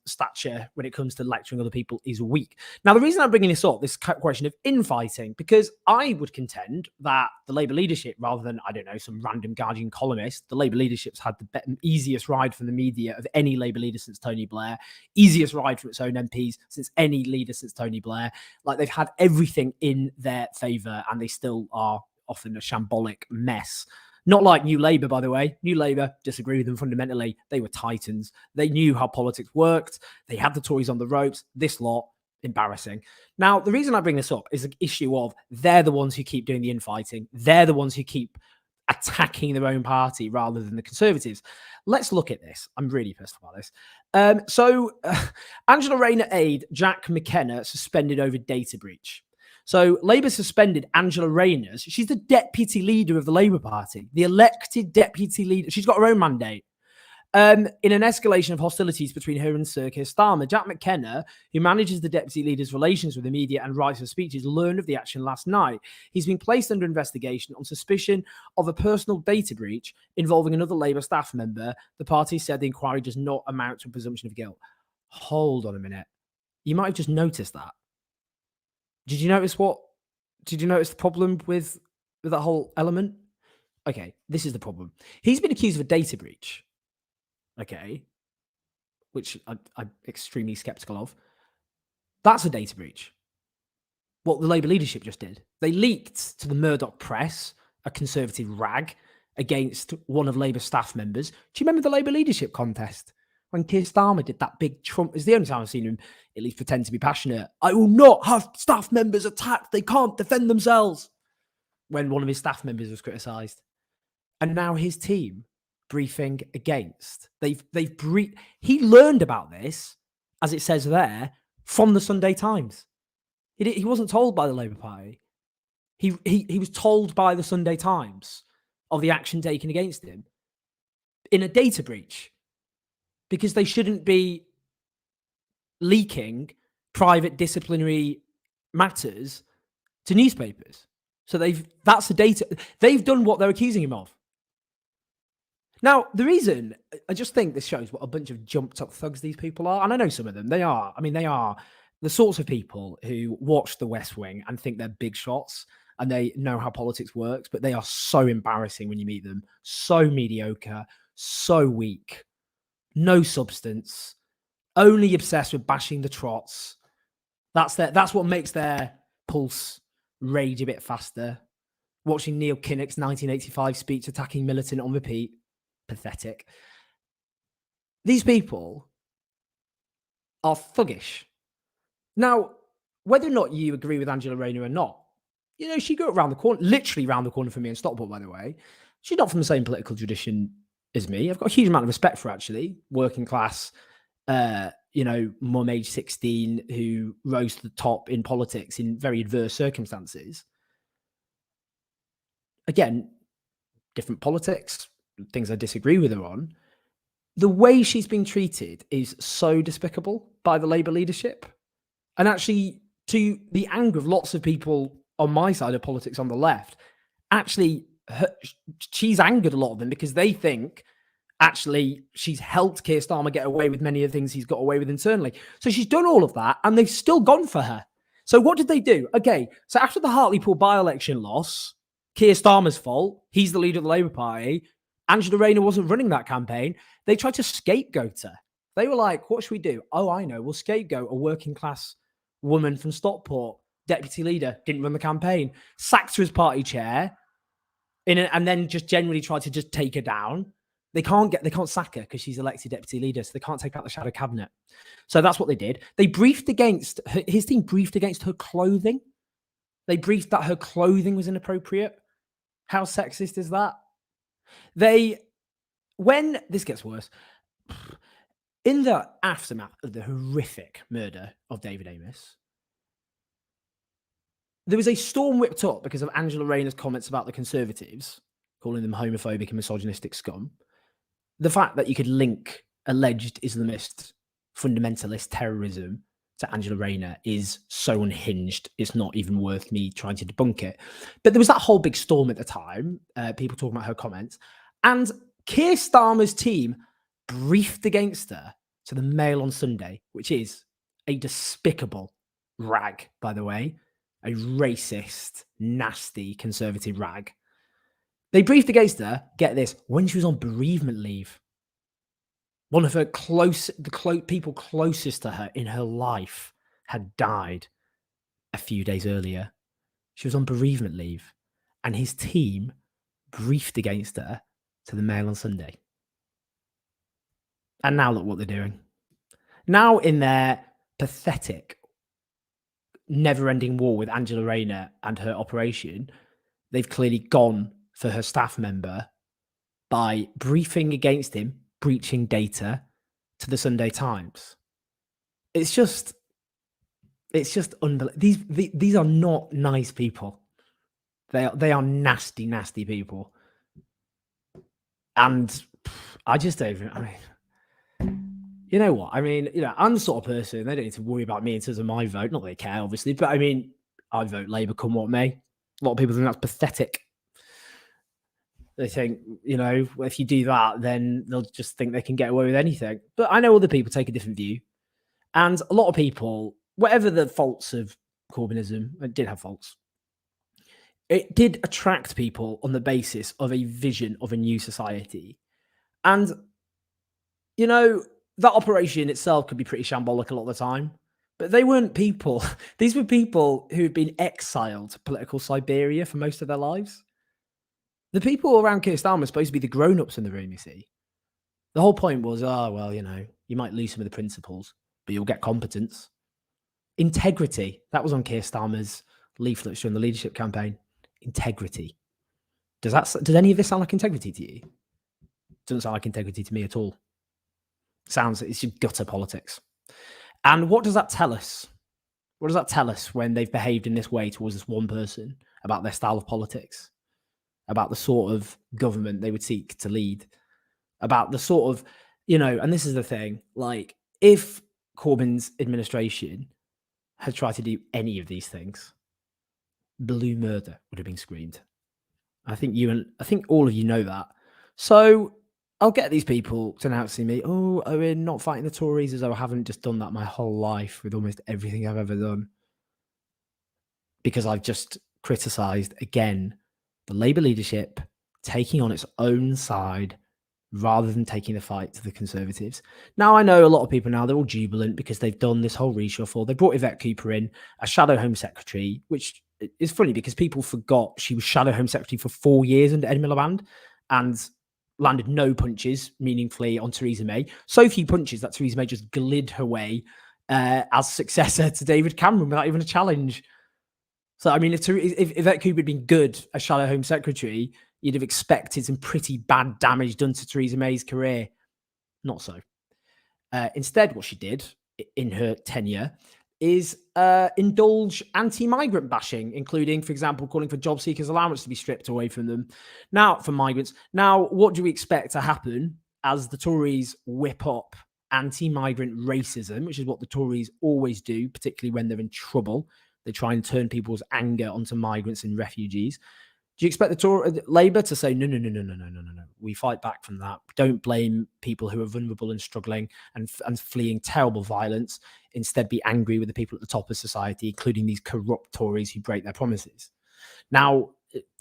stature when it comes to lecturing other people is weak. Now, the reason I'm bringing this up, this question of infighting, because I would contend that the Labour leadership, rather than, some random Guardian columnist, the Labour leadership's had the easiest ride from the media of any Labour leader since Tony Blair, easiest ride from its own MPs since any leader since Tony Blair. Like, they've had everything in their favour, and they still are often a shambolic mess. Not like New Labour, by the way. New Labour, disagree with them fundamentally. They were titans. They knew how politics worked. They had the Tories on the ropes. This lot, embarrassing. Now, the reason I bring this up is the issue of they're the ones who keep doing the infighting. They're the ones who keep attacking their own party rather than the Conservatives. Let's look at this. I'm really pissed about this. Angela Rayner aide Jack McKenna suspended over data breach. So Labour suspended Angela Rayner. She's the deputy leader of the Labour Party, the elected deputy leader. She's got her own mandate. In an escalation of hostilities between her and Sir Keir Starmer, Jack McKenna, who manages the deputy leader's relations with the media and writes her speeches, learned of the action last night. He's been placed under investigation on suspicion of a personal data breach involving another Labour staff member. The party said the inquiry does not amount to a presumption of guilt. Hold on a minute. You might have just noticed that. Did you notice the problem with that whole element? Okay, this is the problem. He's been accused of a data breach. Okay, which I'm extremely skeptical of. That's a data breach. What the Labour leadership just did. They leaked to the Murdoch press, a Conservative rag, against one of Labour staff members. Do you remember the Labour leadership contest? When Keir Starmer did that big Trump, it's the only time I've seen him at least pretend to be passionate. I will not have staff members attacked. They can't defend themselves. When one of his staff members was criticised. And now his team briefing against. He learned about this, as it says there, from the Sunday Times. He wasn't told by the Labour Party. He was told by the Sunday Times of the action taken against him in a data breach, because they shouldn't be leaking private disciplinary matters to newspapers. So that's the data. They've done what they're accusing him of. Now, the reason, I just think this shows what a bunch of jumped up thugs these people are. And I know some of them, they are the sorts of people who watch The West Wing and think they're big shots and they know how politics works, but they are so embarrassing when you meet them. So mediocre, so weak, no substance, only obsessed with bashing the trots. That's what makes their pulse rage a bit faster. Watching Neil Kinnock's 1985 speech attacking Militant on repeat. Pathetic. These people are thuggish. Now, whether or not you agree with Angela Rayner or not, she grew up around the corner, literally around the corner from me in Stockport, by the way. She's not from the same political tradition as me. I've got a huge amount of respect for her, actually. Working class, mum age 16 who rose to the top in politics in very adverse circumstances. Again, different politics, things I disagree with her on. The way she's been treated is so despicable by the Labour leadership. And actually, to the anger of lots of people on my side of politics on the left, actually, she's angered a lot of them because they think, actually, she's helped Keir Starmer get away with many of the things he's got away with internally. So she's done all of that, and they've still gone for her. So what did they do? Okay, so after the Hartlepool by-election loss, Keir Starmer's fault, he's the leader of the Labour Party, Angela Rayner wasn't running that campaign, they tried to scapegoat her. They were like, what should we do? Oh, I know, we'll scapegoat a working class woman from Stockport, deputy leader, didn't run the campaign, sacked her as party chair, and then just generally tried to just take her down. They can't sack her because she's elected deputy leader, so they can't take out the shadow cabinet. So that's what they did. They briefed against his team briefed against her clothing. They briefed that her clothing was inappropriate. How sexist is that? When this gets worse, in the aftermath of the horrific murder of David Amess, there was a storm whipped up because of Angela Rayner's comments about the Conservatives, calling them homophobic and misogynistic scum. The fact that you could link alleged Islamist fundamentalist terrorism to Angela Rayner is so unhinged, it's not even worth me trying to debunk it. But there was that whole big storm at the time, people talking about her comments, and Keir Starmer's team briefed against her to the Mail on Sunday, which is a despicable rag, by the way, a racist, nasty Conservative rag. They briefed against her, get this, when she was on bereavement leave. One of her people closest to her in her life had died a few days earlier. She was on bereavement leave, and his team briefed against her to the Mail on Sunday. And now look what they're doing. Now in their pathetic, never-ending war with Angela Rayner and her operation, they've clearly gone for her staff member by briefing against him, breaching data to the Sunday Times. It's It's just unbelievable. These are not nice people. They are nasty, nasty people. And I just don't even, you know what? I mean, I'm the sort of person, they don't need to worry about me in terms of my vote. Not that they care, obviously, but I mean, I vote Labour come what may. A lot of people think that's pathetic. They think, if you do that, then they'll just think they can get away with anything. But I know other people take a different view. And a lot of people, whatever the faults of Corbynism, it did have faults. It did attract people on the basis of a vision of a new society. And, that operation itself could be pretty shambolic a lot of the time. But they weren't people. These were people who had been exiled to political Siberia for most of their lives. The people around Keir Starmer were supposed to be the grown-ups in the room, you see. The whole point was, you might lose some of the principles, but you'll get competence. Integrity. That was on Keir Starmer's leaflets during the leadership campaign. Integrity. Does any of this sound like integrity to you? Doesn't sound like integrity to me at all. It's your gutter politics. And what does that tell us? What does that tell us when they've behaved in this way towards this one person about their style of politics, about the sort of government they would seek to lead, about the sort of, and this is the thing, like if Corbyn's administration had tried to do any of these things, blue murder would have been screamed. I think all of you know that. So I'll get these people to now see me, Owen, not fighting the Tories, as though I haven't just done that my whole life with almost everything I've ever done. Because I've just criticised, again, the Labour leadership taking on its own side rather than taking the fight to the Conservatives. Now, I know a lot of people now, they're all jubilant because they've done this whole reshuffle. They brought Yvette Cooper in as Shadow Home Secretary, which is funny because people forgot she was Shadow Home Secretary for 4 years under Ed Miliband and landed no punches meaningfully on Theresa May. So few punches that Theresa May just glid her way as successor to David Cameron without even a challenge. So, I mean, if Yvette Cooper had been good as Shadow Home Secretary, you'd have expected some pretty bad damage done to Theresa May's career. Not so. Instead, what she did in her tenure is indulge anti-migrant bashing, including, for example, calling for job seekers' allowance to be stripped away from them. Now, for migrants. Now, what do we expect to happen as the Tories whip up anti-migrant racism, which is what the Tories always do, particularly when they're in trouble? They try and turn people's anger onto migrants and refugees. Do you expect the Labour to say, no, we fight back from that. Don't blame people who are vulnerable and struggling and fleeing terrible violence. Instead, be angry with the people at the top of society, including these corrupt Tories who break their promises. Now,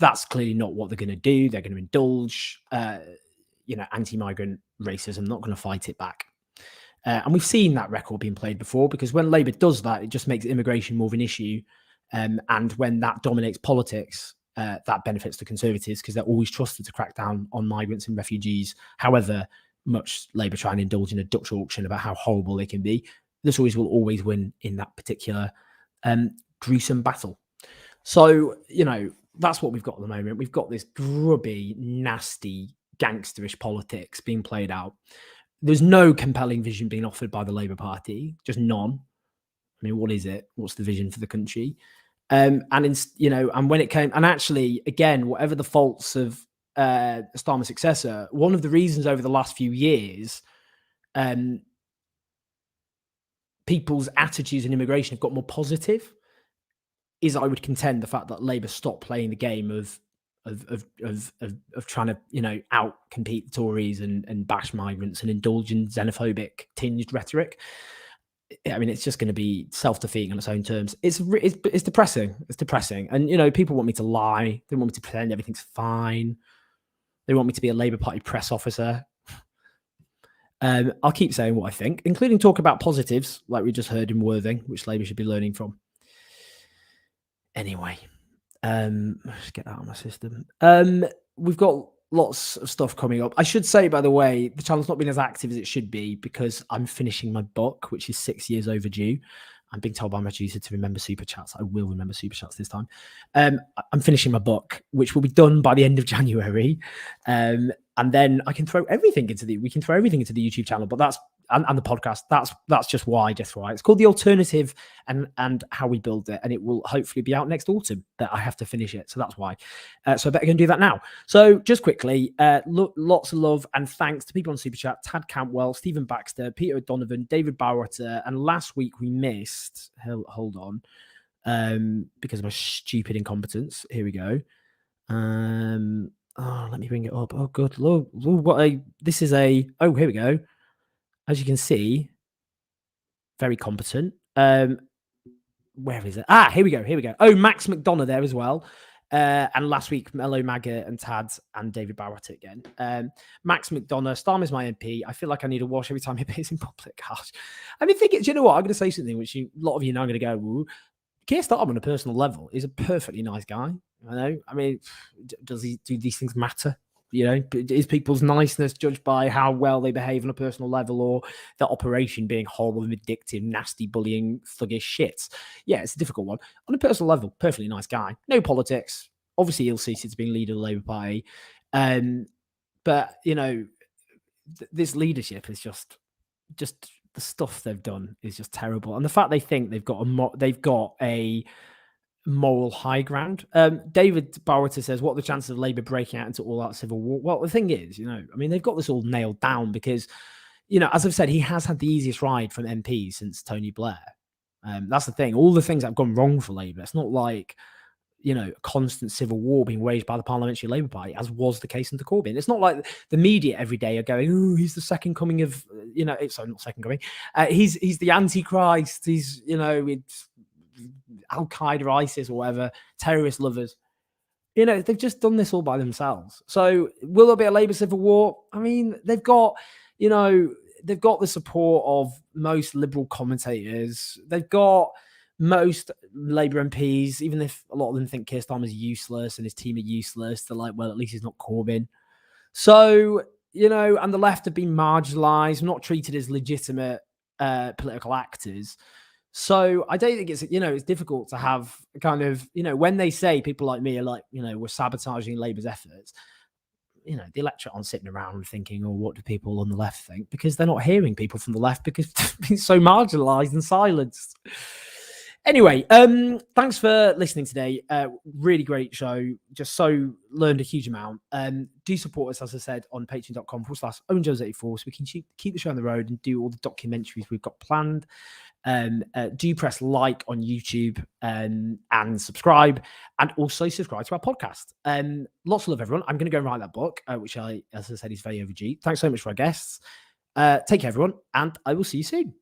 that's clearly not what they're going to do. They're going to indulge, anti-migrant racism, not going to fight it back. And we've seen that record being played before, because when Labour does that, it just makes immigration more of an issue. And when that dominates politics, that benefits the Conservatives because they're always trusted to crack down on migrants and refugees. However much Labour try and indulge in a Dutch auction about how horrible they can be, the Tories will always win in that particular gruesome battle. So, that's what we've got at the moment. We've got this grubby, nasty, gangsterish politics being played out. There's no compelling vision being offered by the Labour Party, just none. I mean, what is it? What's the vision for the country? And when it came, and actually, again, whatever the faults of Starmer's successor, one of the reasons over the last few years, people's attitudes in immigration have got more positive, is, I would contend, the fact that Labour stopped playing the game of trying to out compete the Tories and bash migrants and indulge in xenophobic tinged rhetoric. I mean, it's just going to be self-defeating on its own terms. It's depressing. It's depressing. And, people want me to lie. They want me to pretend everything's fine. They want me to be a Labour Party press officer. I'll keep saying what I think, including talk about positives, like we just heard in Worthing, which Labour should be learning from. Anyway, let's get that out of my system. We've got lots of stuff coming up. I should say, by the way, the channel's not been as active as it should be because I'm finishing my book, which is 6 years overdue. I'm being told by my producer to remember super chats. I will remember super chats this time. I'm finishing my book, which will be done by the end of January. And then I can throw everything into the YouTube channel, but that's and the podcast. That's just why, just why. It's called The Alternative and How We Build It, and it will hopefully be out next autumn, but I have to finish it, so that's why. So I better go and do that now. So just quickly, lots of love and thanks to people on Super Chat: Tad Campwell, Stephen Baxter, Peter O'Donovan, David Bowerter, and last week we missed, hold on, because of my stupid incompetence. Here we go. Let me bring it up. Oh, good Lord. Here we go. As you can see, very competent. Where is it? Here we go. Oh, Max McDonough there as well. And last week, Mello Maggot and Tad and David Barrett again. Max McDonough, Starmer is my MP. I feel like I need a wash every time he appears in public. Gosh. I mean, do you know what? I'm going to say something which a lot of you know are going to go, ooh. Keir Starmer on a personal level is a perfectly nice guy. I know. I mean, do these things matter? You know, is people's niceness judged by how well they behave on a personal level, or the operation being horrible, vindictive, nasty, bullying, thuggish shits? Yeah, it's a difficult one. On a personal level, perfectly nice guy. No politics. Obviously, ill-suited to being leader of the Labour Party. But, you know, this leadership is just the stuff they've done is just terrible. And the fact they think they've got a moral high ground. David Bowerter says, what are the chances of Labour breaking out into all-out civil war? Well, the thing is, you know, I mean, they've got this all nailed down because, you know, as I've said, he has had the easiest ride from MP since Tony Blair. That's the thing. All the things that have gone wrong for Labour, it's not like, you know, a constant civil war being waged by the Parliamentary Labour Party, as was the case under Corbyn. It's not like the media every day are going, oh, he's the second coming of, you know, sorry, not second coming. He's the Antichrist. He's, you know, it's Al-Qaeda, ISIS, or whatever, terrorist lovers. You know, they've just done this all by themselves. So will there be a Labour civil war? I mean, they've got the support of most Liberal commentators. They've got most Labour MPs, even if a lot of them think Keir Starmer's useless and his team are useless, they're like, well, at least he's not Corbyn. So, you know, and the left have been marginalised, not treated as legitimate political actors. So I don't think it's, you know, it's difficult to have kind of, you know, when they say people like me are like, you know, we're sabotaging Labour's efforts, you know, the electorate aren't sitting around thinking, oh, what do people on the left think? Because they're not hearing people from the left because they've been so marginalised and silenced. Anyway, thanks for listening today. Really great show. Just so learned a huge amount. Do support us, as I said, on patreon.com/OwenJones84 so we can keep the show on the road and do all the documentaries we've got planned. Do press like on YouTube and subscribe, and also subscribe to our podcast. Lots of love, everyone. I'm going to go and write that book, which as I said, is very overdue. Thanks so much for our guests. Take care, everyone, and I will see you soon.